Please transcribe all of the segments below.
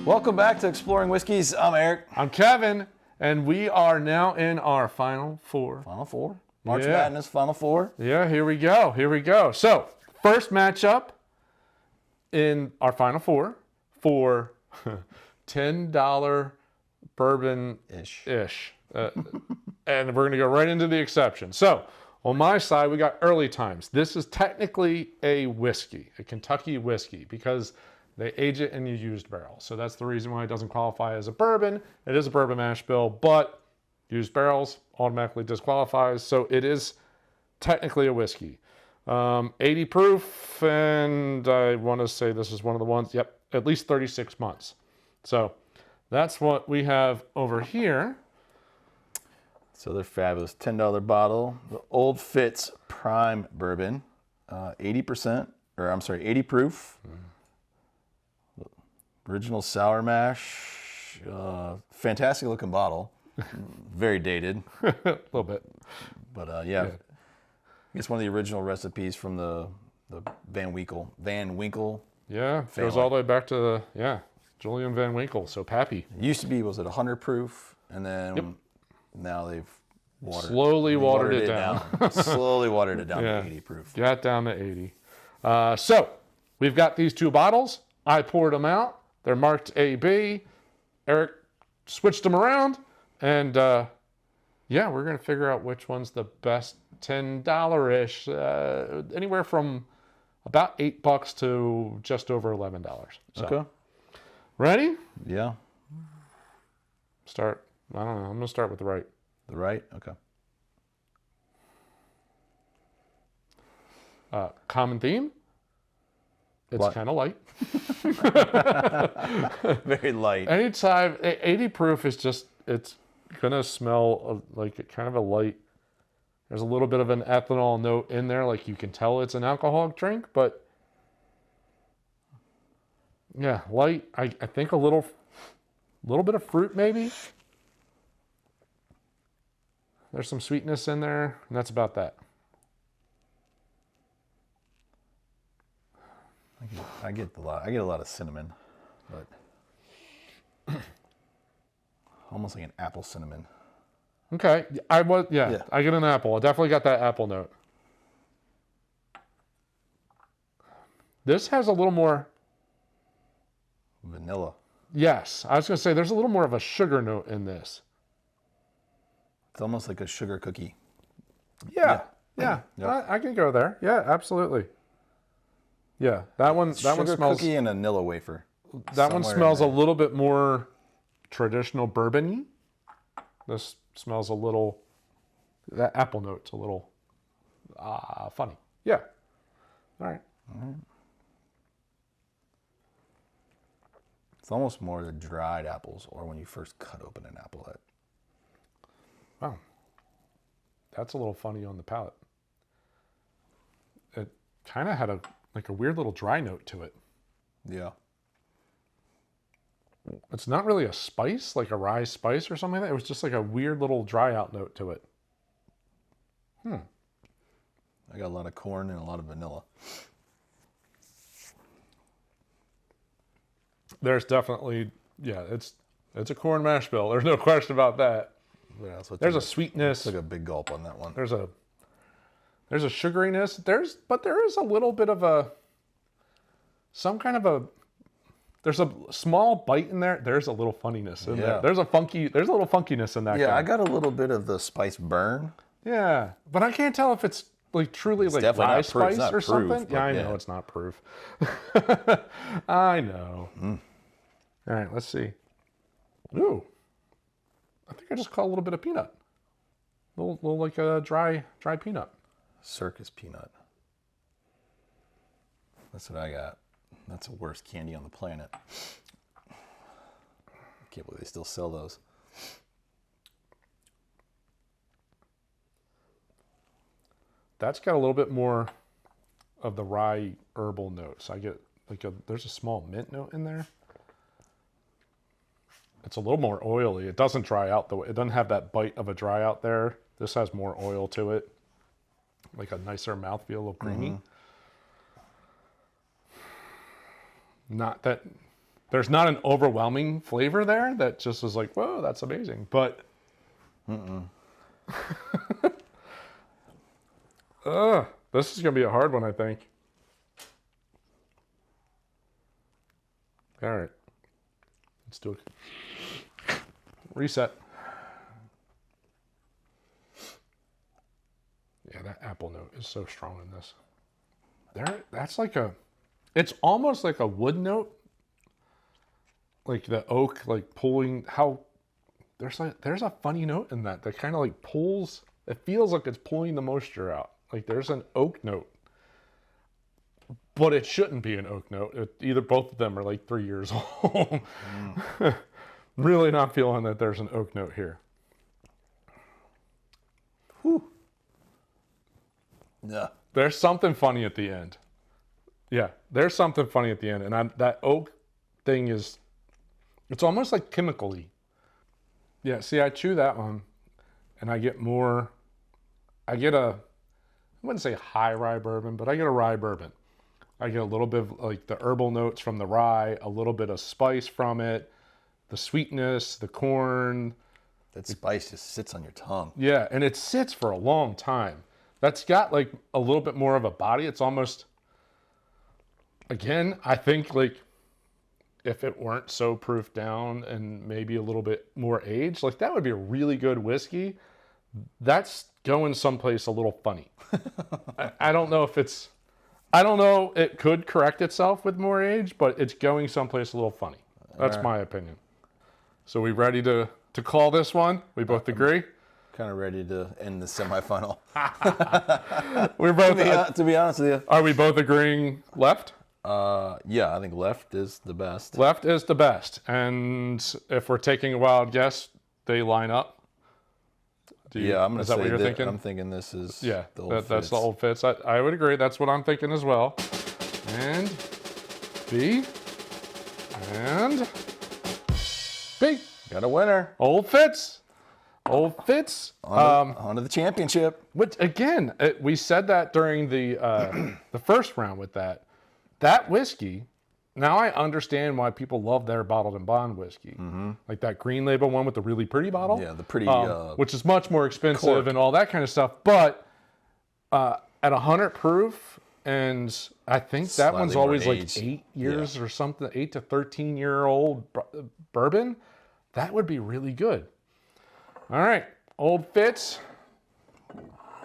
Welcome back to Exploring Whiskeys. I'm Eric. I'm Kevin, and we are now in our Final Four. Final Four. March Madness, Final Four. Yeah, here we go. Here we go. So, first matchup in our Final Four for $10 bourbon-ish. And we're going to go right into the exception. So, on my side, we got Early Times. This is technically a whiskey, a Kentucky whiskey, because they age it in a used barrel. So that's the reason why it doesn't qualify as a bourbon. It is a bourbon mash bill, but used barrels automatically disqualifies. So it is technically a whiskey. 80 proof, and I want to say this is one of the ones, yep, at least 36 months. So that's what we have over here. So they're fabulous. $10 bottle. The Old Fitz Prime Bourbon. 80 proof. Original sour mash. Fantastic looking bottle. Very dated. A little bit. But yeah. I guess one of the original recipes from the Van Winkle. Yeah, family. goes all the way back to Julian Van Winkle. So Pappy. It used to be, was it 100 proof? And then now they've slowly watered it down. Slowly watered it down to 80 proof. Got down to 80. So we've got these two bottles. I poured them out. They're marked AB. Eric switched them around. And yeah, we're going to figure out which one's the best $10-ish. Anywhere from about $8 to just over $11. So, okay. Ready? Yeah. Start. I don't know. I'm going to start with the right. The right? Okay. Common theme. It's kind of light. Very light. Anytime 80 proof is just, it's gonna smell like kind of a light. There's a little bit of an ethanol note in there, like you can tell it's an alcoholic drink, but yeah, light. I think a little bit of fruit maybe. There's some sweetness in there, and that's about that. I get a lot of cinnamon, but almost like an apple cinnamon. Okay, I get an apple. I definitely got that apple note. This has a little more vanilla. Yes, I was going to say there's a little more of a sugar note in this. It's almost like a sugar cookie. Yeah. Yep. I can go there. Yeah, absolutely. Yeah, that one Sugar smells. Cookie and a vanilla wafer. That one smells a little bit more traditional bourbon-y. This smells a little. That apple note's a little funny. Yeah. All right. It's almost more the dried apples, or when you first cut open an apple. Wow. That's a little funny on the palate. It kind of had a weird little dry note to it. Yeah. It's not really a spice, like a rye spice or something like that. It was just like a weird little dry out note to it. I got a lot of corn and a lot of vanilla. There's definitely, it's a corn mash bill. There's no question about that. Yeah, there's a sweetness. Took a big gulp on that one. There's a sugariness. But there is a little bit of there's a small bite in there. There's a little funniness in there. There's a little funkiness in that. Yeah, I got a little bit of the spice burn. Yeah, but I can't tell if it's like truly like rye spice or something. Yeah, I know it's not proof. I know. All right, let's see. Ooh, I think I just caught a little bit of peanut. A little like a dry peanut. Circus peanut. That's what I got. That's the worst candy on the planet. I can't believe they still sell those. That's got a little bit more of the rye herbal notes. I get there's a small mint note in there. It's a little more oily. It doesn't dry out it doesn't have that bite of a dry out there. This has more oil to it. Like a nicer mouthfeel, a little creamy. Not that There's not an overwhelming flavor there that just was like, whoa, that's amazing. But this is gonna be a hard one, I think. All right, let's do it. Reset. Yeah, that apple note is so strong in this. That's like it's almost like a wood note. Like the oak, like pulling, there's a funny note in that kind of like pulls, it feels like it's pulling the moisture out. Like there's an oak note, but it shouldn't be an oak note. Either both of them are like 3 years old. Really not feeling that there's an oak note here. Whew. Yeah. There's something funny at the end. Yeah, there's something funny at the end. And that oak thing is, it's almost like chemically. Yeah, see, I chew that one and I get more, I wouldn't say high rye bourbon, but I get a rye bourbon. I get a little bit of like the herbal notes from the rye, a little bit of spice from it, the sweetness, the corn. That spice just sits on your tongue. Yeah, and it sits for a long time. That's got like a little bit more of a body. It's almost, again, I think like if it weren't so proofed down and maybe a little bit more aged, like that would be a really good whiskey. That's going someplace a little funny. I don't know if it's, I don't know, it could correct itself with more age, but it's going someplace a little funny. That's my opinion. So we ready to call this one? We both agree? Kind of ready to end the semifinal. We're both, to be honest with you. Are we both agreeing left? Yeah, I think left is the best. Left is the best. And if we're taking a wild guess, they line up. Yeah, I'm going to say what you're thinking? I'm thinking this is the old Fitz. That's the Old Fitz. I would agree. That's what I'm thinking as well. And B. And B. Got a winner. Old Fitz. Old Fitz. On to the championship. Which again, we said that during the first round with that. That whiskey, now I understand why people love their bottled and bond whiskey. Mm-hmm. Like that green label one with the really pretty bottle. Yeah, the pretty. Which is much more expensive cork. and all that kind of stuff. But at 100 proof, and I think that one's Slightly more always like aged. 8 years or something, 8 to 13-year-old bourbon, that would be really good. All right, Old Fitz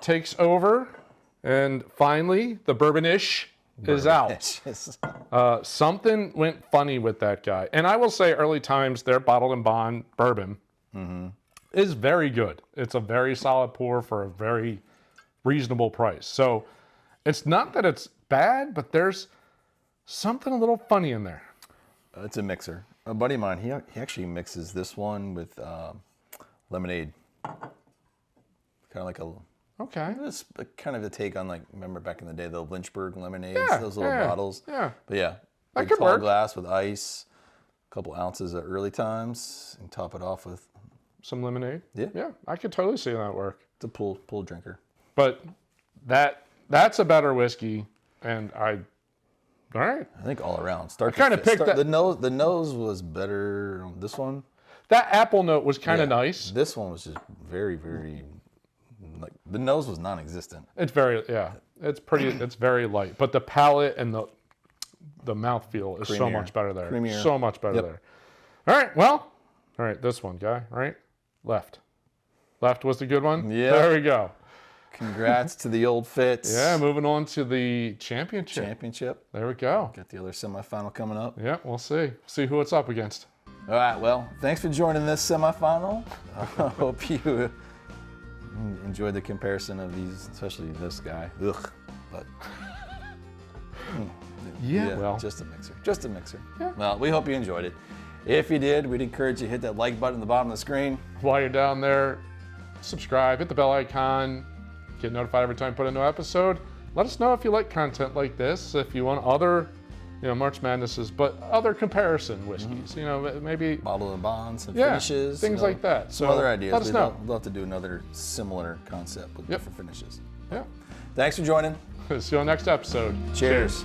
takes over. And finally, the bourbon-ish is out. Something went funny with that guy. And I will say early times, their bottled and bond bourbon is very good. It's a very solid pour for a very reasonable price. So it's not that it's bad, but there's something a little funny in there. It's a mixer. A buddy of mine, he actually mixes this one with lemonade. Kind of like a... Okay. It's kind of a take on, like, remember back in the day, the Lynchburg lemonades, Yeah, those little yeah, bottles. yeah. But yeah, That big could tall work. glass with ice, a couple ounces at early times, and top it off with, Some lemonade. Yeah. Yeah, I could totally see that work. it's a pull drinker. But that's a better whiskey, and all right. I think all around. Start I kinda to picked that- the nose was better on this one. That apple note was kind of Yeah. nice. This one was just very, very, like, the nose was non-existent. It's very, it's pretty, it's very light. But the palate and the mouthfeel is so Creamier. much better there. Creamier. So much better Yep. there. All right, well, all right, this one, guy, right? Left. Left was the good one? Yeah. There we go. Congrats to the Old Fitz. Yeah, moving on to the championship. Championship. There we go. Got the other semifinal coming up. Yeah, we'll see. See who it's up against. All right, well, thanks for joining this semifinal. I hope you enjoyed the comparison of these, especially this guy. Ugh, but Well, just a mixer. Just a mixer. Yeah. Well, we hope you enjoyed it. If you did, we'd encourage you to hit that like button at the bottom of the screen. while you're down there, subscribe, hit the bell icon, get notified every time I put a new episode. Let us know if you like content like this, if you want other, March Madnesses, but other comparison whiskeys. Maybe Bottle and bonds, some Yeah, finishes. things like that. Some So other ideas. let us know. We'd love to do another similar concept with different finishes. yeah. Thanks for joining. See you on the next episode. Cheers.